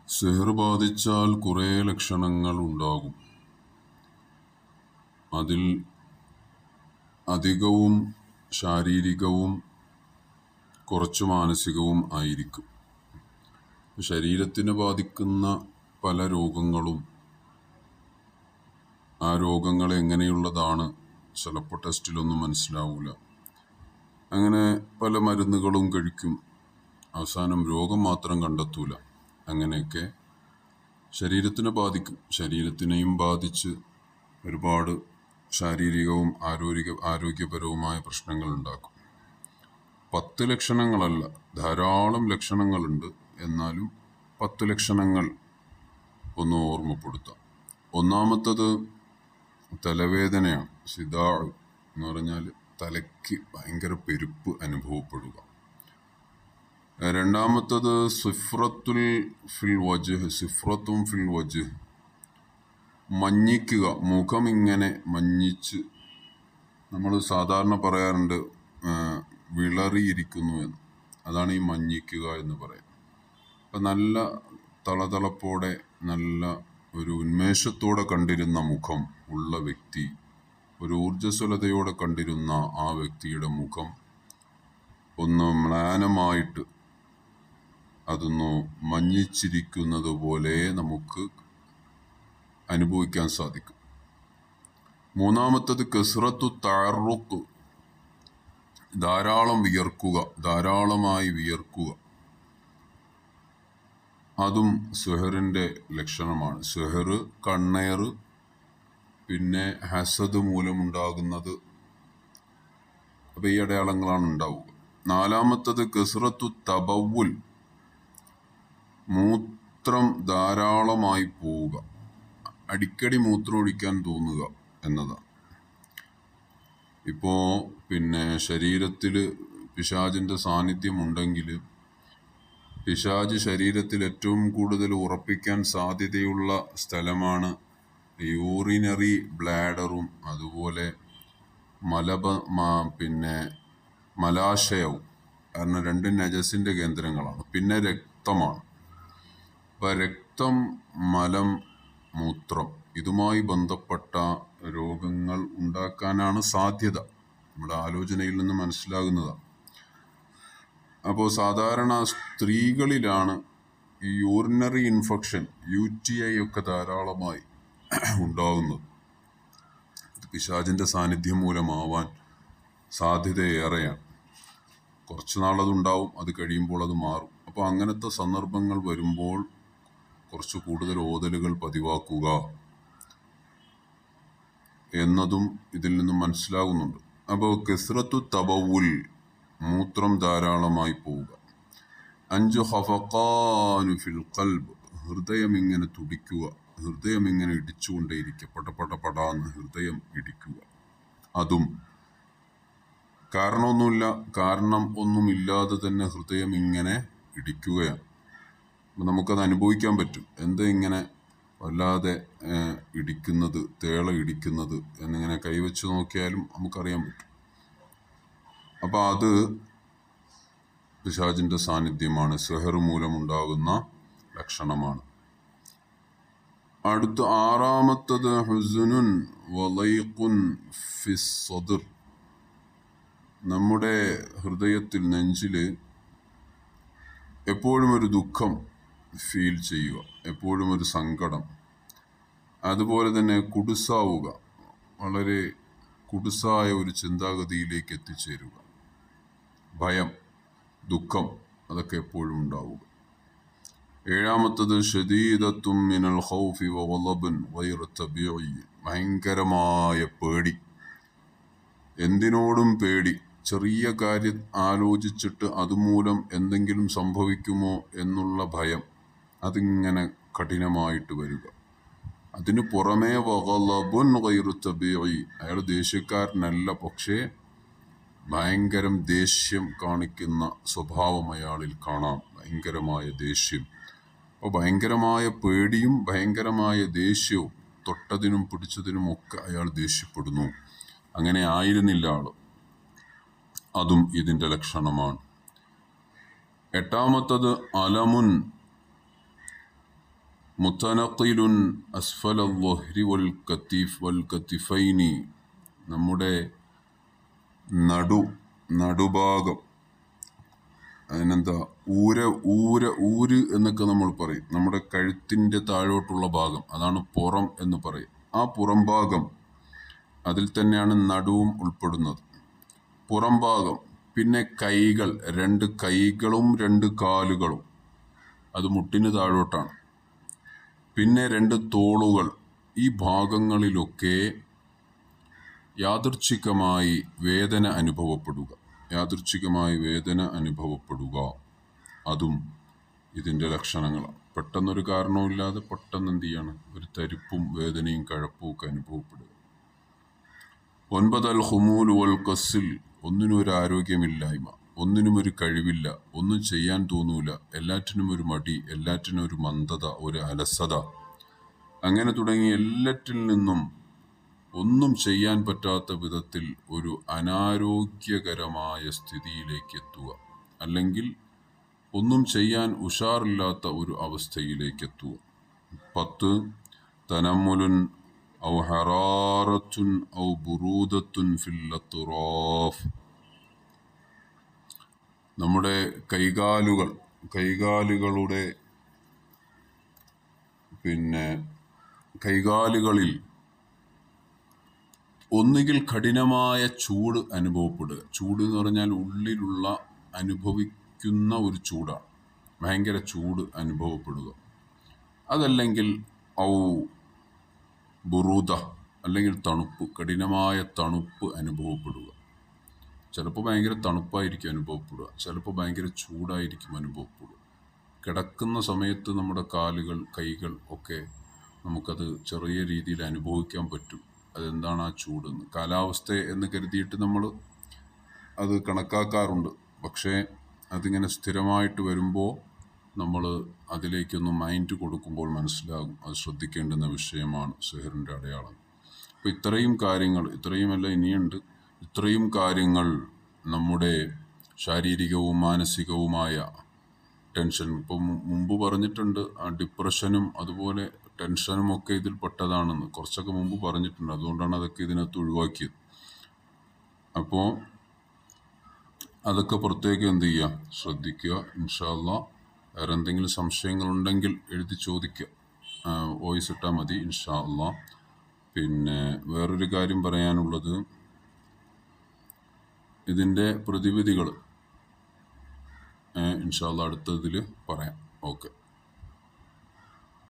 സിഹർ ബാധിച്ചാൽ കുറേ ലക്ഷണങ്ങൾ ഉണ്ടാകും. അതിൽ അധികവും ശാരീരികവും കുറച്ചു മാനസികവും ആയിരിക്കും. ശരീരത്തിനെ ബാധിക്കുന്ന പല രോഗങ്ങളും ആ രോഗങ്ങൾ എങ്ങനെയുള്ളതാണ് ചിലപ്പോൾ ടെസ്റ്റിലൊന്നും മനസ്സിലാവില്ല. അങ്ങനെ പല മരുന്നുകളും കഴിക്കും, അവസാനം രോഗം മാത്രം കണ്ടെത്തൂല. അങ്ങനെയൊക്കെ ശരീരത്തിനെ ബാധിക്കും. ശരീരത്തിനെയും ബാധിച്ച് ഒരുപാട് ശാരീരികവും ആരോഗ്യപരവുമായ പ്രശ്നങ്ങൾ ഉണ്ടാക്കും. 10 ലക്ഷണങ്ങളല്ല, ധാരാളം ലക്ഷണങ്ങളുണ്ട്. എന്നാലും 10 ലക്ഷണങ്ങൾ ഒന്ന് ഓർമ്മപ്പെടുത്താം. ഒന്നാമത്തത് തലവേദനയാണ്. സിദാഴ് എന്ന് പറഞ്ഞാൽ തലയ്ക്ക് ഭയങ്കര പെരുപ്പ് അനുഭവപ്പെടുക. രണ്ടാമത്തത് സിഫ്രത്തുൽ ഫിൽ വജ്ഹ്, മഞ്ഞിക്കുക, മുഖം ഇങ്ങനെ മഞ്ഞിച്ച്. നമ്മൾ സാധാരണ പറയാറുണ്ട് വിളറിയിരിക്കുന്നു എന്ന്. അതാണ് ഈ മഞ്ഞിക്കുക എന്ന് പറയുന്നത്. അപ്പം നല്ല തളതളപ്പോടെ നല്ല ഒരു ഉന്മേഷത്തോടെ കണ്ടിരുന്ന മുഖം ഉള്ള വ്യക്തി, ഒരു ഊർജ്ജസ്വലതയോടെ കണ്ടിരുന്ന ആ വ്യക്തിയുടെ മുഖം ഒന്ന് മ്ലാനമായിട്ട് അതൊന്ന് മഞ്ഞിച്ചിരിക്കുന്നത് പോലെ നമുക്ക് അനുഭവിക്കാൻ സാധിക്കും. മൂന്നാമത്തത് കസ്റത്തു തഅറുഖ്, ധാരാളമായി വിയർക്കുക. അതും സിഹറിൻ്റെ ലക്ഷണമാണ്. സിഹർ, കണ്ണേർ, പിന്നെ ഹസദ് മൂലമുണ്ടാകുന്നത്. അപ്പോൾ ഈ അടയാളങ്ങളാണ് ഉണ്ടാവുക. നാലാമത്തത് കസ്റത്തു തബവുൽ, മൂത്രം ധാരാളമായി പോവുക, അടിക്കടി മൂത്രം ഒഴിക്കാൻ തോന്നുക എന്നതാണ്. ഇപ്പോൾ ശരീരത്തിൽ പിശാചിൻ്റെ സാന്നിധ്യം ഉണ്ടെങ്കിൽ പിശാച് ശരീരത്തിൽ ഏറ്റവും കൂടുതൽ ഉറപ്പിക്കാൻ സാധ്യതയുള്ള സ്ഥലമാണ് യൂറിനറി ബ്ലാഡറും അതുപോലെ മലാശയവും. കാരണം രണ്ടും നജസിൻ്റെ കേന്ദ്രങ്ങളാണ്. പിന്നെ രക്തമാണ്. അപ്പോൾ രക്തം, മലം, മൂത്രം ഇതുമായി ബന്ധപ്പെട്ട രോഗങ്ങൾ ഉണ്ടാക്കാനാണ് സാധ്യത. നമ്മുടെ ആലോചനയിൽ നിന്ന് മനസ്സിലാകുന്നതാണ്. അപ്പോൾ സാധാരണ സ്ത്രീകളിലാണ് ഈ യൂറിനറി ഇൻഫെക്ഷൻ, UTI ഒക്കെ ധാരാളമായി ഉണ്ടാകുന്നത്. പിശാചിൻ്റെ സാന്നിധ്യം മൂലമാവാൻ സാധ്യതയേറെയാണ്. കുറച്ച് നാളതുണ്ടാവും, അത് കഴിയുമ്പോൾ അത് മാറും. അപ്പോൾ അങ്ങനത്തെ സന്ദർഭങ്ങൾ വരുമ്പോൾ കുറച്ച് കൂടുതൽ ഓതലുകൾ പതിവാക്കുക എന്നതും ഇതിൽ നിന്നും മനസ്സിലാകുന്നുണ്ട്. അപ്പോൾ കസ്റത്തു തബവുൽ, മൂത്രം ധാരാളമായി പോവുക. 5 ഖഫഖാനു ഫിൽ ഖൽബ്, ഹൃദയം ഇങ്ങനെ തുടിക്കുക, ഹൃദയം ഇങ്ങനെ ഇടിച്ചുകൊണ്ടേയിരിക്കുക, പടപടാന്ന് ഹൃദയം ഇടിക്കുക. അതും കാരണം ഒന്നുമില്ലാതെ തന്നെ ഹൃദയം ഇങ്ങനെ ഇടിക്കുകയാണ്. നമുക്കത് അനുഭവിക്കാൻ പറ്റും. എന്താ ഇങ്ങനെ വല്ലാതെ ഇടിക്കുന്നത്, തേള ഇടിക്കുന്നത് എന്നിങ്ങനെ കൈവച്ച് നോക്കിയാലും നമുക്കറിയാൻ പറ്റും. അപ്പം അത് പിശാചിൻ്റെ സാന്നിധ്യമാണ്, സിഹർ മൂലമുണ്ടാകുന്ന ലക്ഷണമാണ്. അടുത്ത ആറാമത്തത് ഹുസ്നുൻ വലൈഖുൻ ഫിസ് സദ്ർ, നമ്മുടെ ഹൃദയത്തിൽ, നെഞ്ചിൽ എപ്പോഴും ഒരു ദുഃഖം ഫീൽ ചെയ്യുക, എപ്പോഴും ഒരു സങ്കടം. അതുപോലെ തന്നെ കുടുസാവുക, വളരെ കുടുസായ ഒരു ചിന്താഗതിയിലേക്ക് എത്തിച്ചേരുക. ഭയം, ദുഃഖം അതൊക്കെ എപ്പോഴും ഉണ്ടാവുക. ഏഴാമത്തത് ശദീദത്തും മിനൽ ഖൗഫി വഗളബൻ ഗൈറ തബീഇ, ഭയങ്കരമായ പേടി, എന്തിനോടും പേടി. ചെറിയ കാര്യം ആലോചിച്ചിട്ട് അതുമൂലം എന്തെങ്കിലും സംഭവിക്കുമോ എന്നുള്ള ഭയം, അതിങ്ങനെ കഠിനമായിട്ട് വരിക. അതിന് പുറമേ വഗളബുൻ ഗൈറ തബീഇ, അയാൾ ദേഷ്യക്കാരനല്ല, പക്ഷേ ഭയങ്കരം ദേഷ്യം കാണിക്കുന്ന സ്വഭാവം അയാളിൽ കാണാം, ഭയങ്കരമായ ദേഷ്യം. അപ്പോൾ ഭയങ്കരമായ പേടിയും ഭയങ്കരമായ ദേഷ്യവും, തൊട്ടതിനും പിടിച്ചതിനും ഒക്കെ അയാൾ ദേഷ്യപ്പെടുന്നു. അങ്ങനെ ആയിരുന്നില്ല ആൾ. അതും ഇതിൻ്റെ ലക്ഷണമാണ്. എട്ടാമത്തത് അലമുൻ മുത്തനഖിലുൻ അസ്ഫല ളുഹ്രി വൽ കത്തിഫൈനി, നമ്മുടെ നടുഭാഗം, അതിനെന്താ ഊര് എന്നൊക്കെ നമ്മൾ പറയും. നമ്മുടെ കഴുത്തിൻ്റെ താഴോട്ടുള്ള ഭാഗം, അതാണ് പുറം എന്ന് പറയും. ആ പുറം ഭാഗം, അതിൽ തന്നെയാണ് നടുവും ഉൾപ്പെടുന്നത്. പുറം ഭാഗം, പിന്നെ കൈകൾ, 2 കൈകളും 2 കാലുകളും, അത് മുട്ടിന് താഴോട്ടാണ്. പിന്നെ 2 തോളുകൾ. ഈ ഭാഗങ്ങളിലൊക്കെ യാദൃച്ഛികമായി വേദന അനുഭവപ്പെടുക, അതും ഇതിൻ്റെ ലക്ഷണങ്ങളാണ്. പെട്ടെന്നൊരു കാരണവുമില്ലാതെ പെട്ടെന്ന് എന്ത് ചെയ്യാണ്, ഒരു തരിപ്പും വേദനയും കഴപ്പും ഒക്കെ അനുഭവപ്പെടുക. 9 അൽ ഖുമൂൽ വൽ കസ്സിൽ, ഒന്നിനും ഒരു ആരോഗ്യമില്ലായ്മ, ഒന്നിനും ഒരു കഴിവില്ല, ഒന്നും ചെയ്യാൻ തോന്നൂല, എല്ലാറ്റിനും ഒരു മടി, എല്ലാറ്റിനും ഒരു മന്ദത, ഒരു അലസത, അങ്ങനെ തുടങ്ങി എല്ലാറ്റിൽ നിന്നും ഒന്നും ചെയ്യാൻ പറ്റാത്ത വിധത്തിൽ ഒരു അനാരോഗ്യകരമായ സ്ഥിതിയിലേക്ക് എത്തുക, അല്ലെങ്കിൽ ഒന്നും ചെയ്യാൻ ഉഷാറില്ലാത്ത ഒരു അവസ്ഥയിലേക്ക് എത്തുക. 10 തനമ്മുലുൻ ഔ ഹറാറത്തുൻ ഔ ബുറൂദത്തുൻ ഫിൽ അത്റാഫ്, നമ്മുടെ കൈകാലുകളുടെ കൈകാലുകളിൽ ഒന്നുകിൽ കഠിനമായ ചൂട് അനുഭവപ്പെടുക. ചൂട് എന്ന് പറഞ്ഞാൽ ഉള്ളിലുള്ള അനുഭവിക്കുന്ന ഒരു ചൂടാണ്, ഭയങ്കര ചൂട് അനുഭവപ്പെടുക. അതല്ലെങ്കിൽ ഔ ബുറൂദ, അല്ലെങ്കിൽ തണുപ്പ്, കഠിനമായ തണുപ്പ് അനുഭവപ്പെടുക. ചിലപ്പോൾ ഭയങ്കര തണുപ്പായിരിക്കും അനുഭവപ്പെടുക, ചിലപ്പോൾ ഭയങ്കര ചൂടായിരിക്കും അനുഭവപ്പെടുക. കിടക്കുന്ന സമയത്ത് നമ്മുടെ കാലുകൾ, കൈകൾ ഒക്കെ നമുക്കത് ചെറിയ രീതിയിൽ അനുഭവിക്കാൻ പറ്റും. അതെന്താണ് ആ ചൂടെന്ന്, കാലാവസ്ഥ എന്ന് കരുതിയിട്ട് നമ്മൾ അത് കണക്കാക്കാറുണ്ട്. പക്ഷേ അതിങ്ങനെ സ്ഥിരമായിട്ട് വരുമ്പോൾ നമ്മൾ അതിലേക്കൊന്ന് മൈൻഡ് കൊടുക്കുമ്പോൾ മനസ്സിലാകും, അത് ശ്രദ്ധിക്കേണ്ടുന്ന വിഷയമാണ് സിഹറിൻ്റെ അടയാളം. അപ്പോൾ ഇത്രയും കാര്യങ്ങൾ, ഇത്രയുമല്ല ഇനിയുണ്ട്, ഇത്രയും കാര്യങ്ങൾ നമ്മുടെ ശാരീരികവും മാനസികവുമായ ടെൻഷൻ, ഇപ്പം മുമ്പ് പറഞ്ഞിട്ടുണ്ട്, ആ ഡിപ്രഷനും അതുപോലെ ടെൻഷനും ഒക്കെ ഇതിൽ പെട്ടതാണെന്ന് കുറച്ചൊക്കെ മുമ്പ് പറഞ്ഞിട്ടുണ്ട്. അതുകൊണ്ടാണ് അതൊക്കെ ഇതിനകത്ത് ഒഴിവാക്കിയത്. അപ്പോൾ അതൊക്കെ പ്രത്യേകം എന്ത് ചെയ്യുക, ശ്രദ്ധിക്കുക. ഇൻഷാ അല്ലാഹ് വേറെ എന്തെങ്കിലും സംശയങ്ങളുണ്ടെങ്കിൽ എഴുതി ചോദിക്കുക, വോയിസ് ഇട്ടാൽ മതി ഇൻഷാ അല്ലാഹ്. പിന്നെ വേറൊരു കാര്യം പറയാനുള്ളത്, ഇതിൻ്റെ പ്രതിവിധികൾ ഇൻഷാ അല്ലാഹ് അടുത്തതിൽ പറയാം. ഓക്കെ.